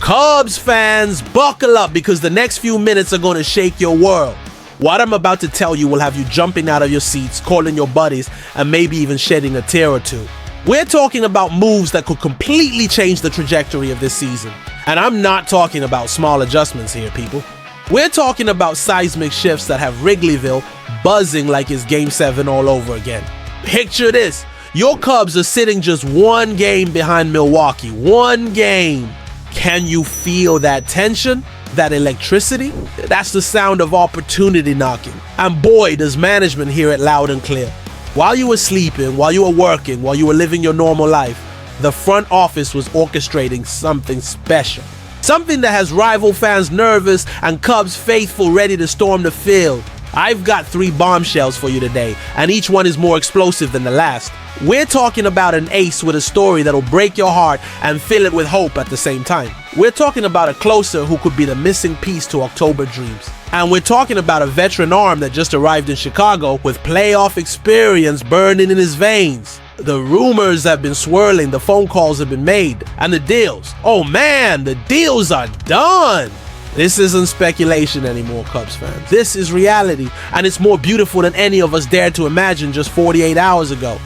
Cubs fans, buckle up because the next few minutes are going to shake your world. What I'm about to tell you will have you jumping out of your seats, calling your buddies, and maybe even shedding a tear or two. We're talking about moves that could completely change the trajectory of this season. And I'm not talking about small adjustments here, people. We're talking about seismic shifts that have Wrigleyville buzzing like it's Game 7 all over again. Picture this. Your Cubs are sitting just one game behind Milwaukee. One game. Can you feel that tension? That electricity? That's the sound of opportunity knocking. And boy, does management hear it loud and clear. While you were sleeping, while you were working, while you were living your normal life, the front office was orchestrating something special. Something that has rival fans nervous and Cubs faithful ready to storm the field. I've got 3 bombshells for you today, and each one is more explosive than the last. We're talking about an ace with a story that'll break your heart and fill it with hope at the same time. We're talking about a closer who could be the missing piece to October dreams. And we're talking about a veteran arm that just arrived in Chicago with playoff experience burning in his veins. The rumors have been swirling, the phone calls have been made, and the deals. Oh man, the deals are done! This isn't speculation anymore, Cubs fans. This is reality, and it's more beautiful than any of us dared to imagine just 48 hours ago.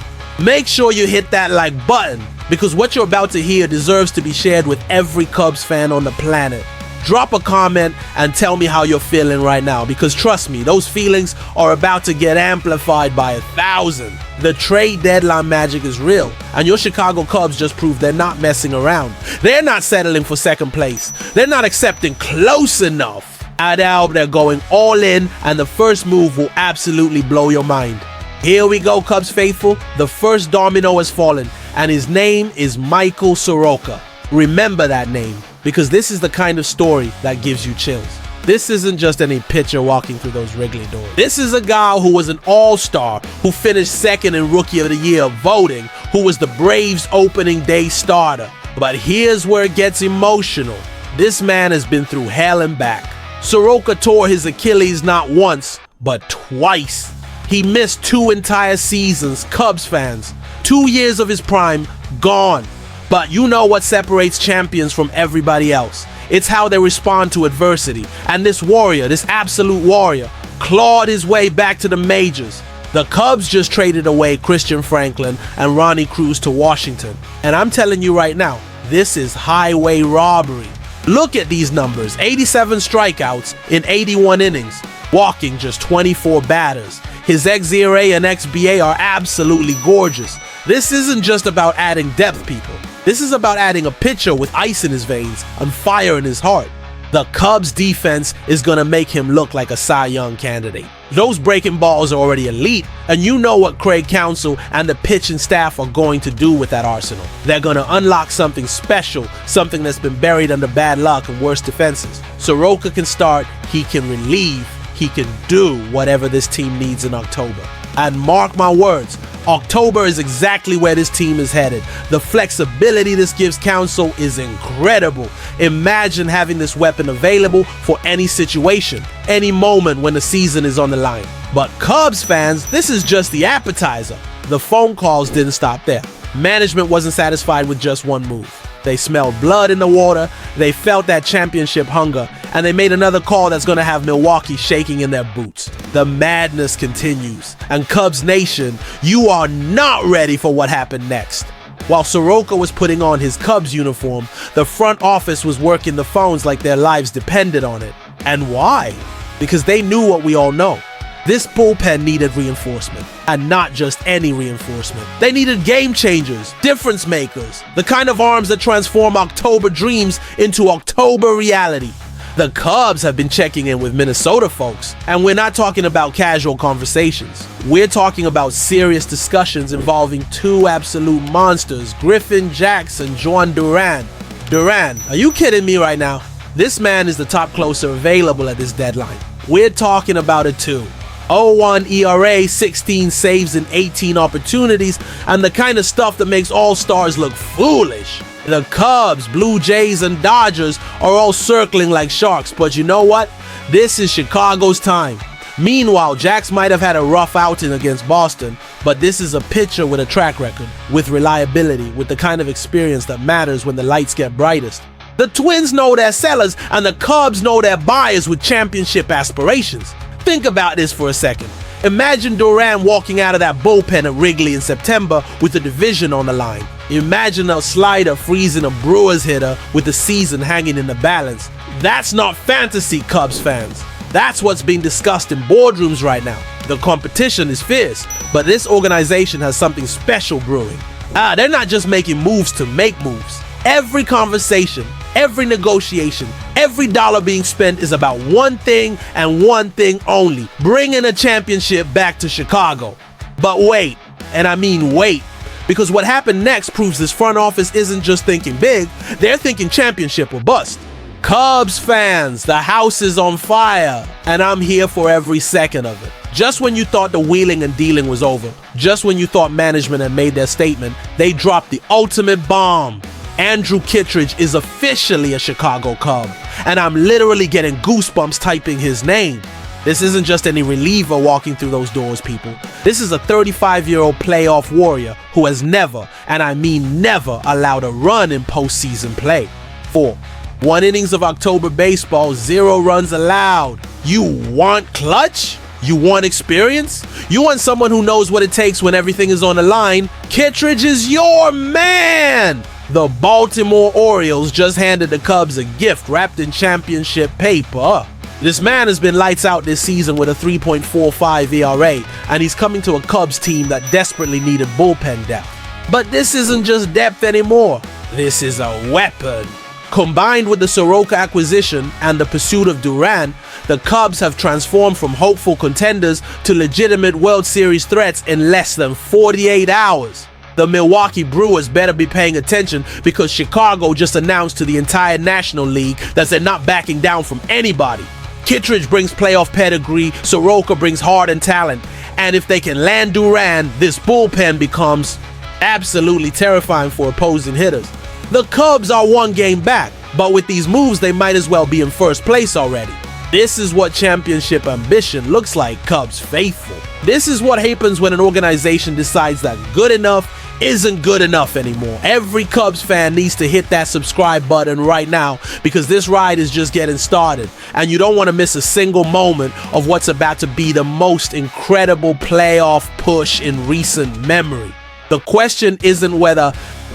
Make sure you hit that like button, because what you're about to hear deserves to be shared with every Cubs fan on the planet. Drop a comment and tell me how you're feeling right now, because trust me, those feelings are about to get amplified by 1,000. The trade deadline magic is real, and your Chicago Cubs just proved they're not messing around. They're not settling for second place. They're not accepting close enough. Now they're going all in, and the first move will absolutely blow your mind. Here we go, Cubs faithful. The first domino has fallen, and his name is Michael Soroka. Remember that name, because this is the kind of story that gives you chills. This isn't just any pitcher walking through those Wrigley doors. This is a guy who was an all-star, who finished second in Rookie of the Year voting, who was the Braves opening day starter. But here's where it gets emotional. This man has been through hell and back. Soroka tore his Achilles not once, but twice. He missed 2 entire seasons, Cubs fans. 2 years of his prime, gone. But you know what separates champions from everybody else. It's how they respond to adversity. And this warrior, this absolute warrior, clawed his way back to the majors. The Cubs just traded away Christian Franklin and Ronnie Cruz to Washington. And I'm telling you right now, this is highway robbery. Look at these numbers, 87 strikeouts in 81 innings, walking just 24 batters. His xERA and xBA are absolutely gorgeous. This isn't just about adding depth, people. This is about adding a pitcher with ice in his veins and fire in his heart. The Cubs defense is going to make him look like a Cy Young candidate. Those breaking balls are already elite, and you know what Craig Counsell and the pitching staff are going to do with that arsenal. They're going to unlock something special, something that's been buried under bad luck and worse defenses. Soroka can start, he can relieve, he can do whatever this team needs in October. And mark my words, October is exactly where this team is headed. The flexibility this gives Counsell is incredible. Imagine having this weapon available for any situation, any moment when the season is on the line. But Cubs fans, this is just the appetizer. The phone calls didn't stop there. Management wasn't satisfied with just one move. They smelled blood in the water, they felt that championship hunger, and they made another call that's going to have Milwaukee shaking in their boots. The madness continues, and Cubs Nation, you are not ready for what happened next. While Soroka was putting on his Cubs uniform, the front office was working the phones like their lives depended on it. And why? Because they knew what we all know. This bullpen needed reinforcement, and not just any reinforcement. They needed game changers, difference makers, the kind of arms that transform October dreams into October reality. The Cubs have been checking in with Minnesota folks, and we're not talking about casual conversations. We're talking about serious discussions involving 2 absolute monsters, Griffin Jackson, Juan Duran. Duran, are you kidding me right now? This man is the top closer available at this deadline. We're talking about a 2.01 ERA, 16 saves in 18 opportunities, and the kind of stuff that makes all-stars look foolish. The Cubs, Blue Jays, and Dodgers are all circling like sharks, but you know what? This is Chicago's time. Meanwhile, Jax might have had a rough outing against Boston, but this is a pitcher with a track record, with reliability, with the kind of experience that matters when the lights get brightest. The Twins know their sellers, and the Cubs know their buyers with championship aspirations. Think about this for a second. Imagine Duran walking out of that bullpen at Wrigley in September with the division on the line. Imagine a slider freezing a Brewers hitter with the season hanging in the balance. That's not fantasy, Cubs fans. That's what's being discussed in boardrooms right now. The competition is fierce, but this organization has something special brewing. They're not just making moves to make moves. Every conversation, every negotiation, every dollar being spent is about one thing and one thing only: bringing a championship back to Chicago. But wait, and I mean wait, because what happened next proves this front office isn't just thinking big, they're thinking championship or bust. Cubs fans, the house is on fire, and I'm here for every second of it. Just when you thought the wheeling and dealing was over, just when you thought management had made their statement, they dropped the ultimate bomb. Andrew Kittredge is officially a Chicago Cub, and I'm literally getting goosebumps typing his name. This isn't just any reliever walking through those doors, people. This is a 35-year-old playoff warrior who has never, and I mean never, allowed a run in postseason play. 4. 1 innings of October baseball, 0 runs allowed. You want clutch? You want experience? You want someone who knows what it takes when everything is on the line? Kittredge is your man! The Baltimore Orioles just handed the Cubs a gift wrapped in championship paper. This man has been lights out this season with a 3.45 ERA, and he's coming to a Cubs team that desperately needed bullpen depth. But this isn't just depth anymore. This is a weapon. Combined with the Soroka acquisition and the pursuit of Duran, the Cubs have transformed from hopeful contenders to legitimate World Series threats in less than 48 hours. The Milwaukee Brewers better be paying attention, because Chicago just announced to the entire National League that they're not backing down from anybody. Kittredge brings playoff pedigree, Soroka brings heart and talent, and if they can land Duran, this bullpen becomes absolutely terrifying for opposing hitters. The Cubs are 1 game back, but with these moves they might as well be in first place already. This is what championship ambition looks like, Cubs faithful. This is what happens when an organization decides that good enough isn't good enough anymore. Every Cubs fan needs to hit that subscribe button right now, because this ride is just getting started, and you don't want to miss a single moment of what's about to be the most incredible playoff push in recent memory. The question isn't whether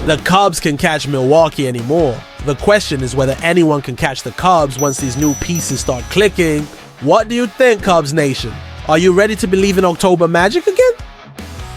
the Cubs can catch Milwaukee anymore. The question is whether anyone can catch the Cubs once these new pieces start clicking. What do you think, Cubs Nation? Are you ready to believe in October magic again?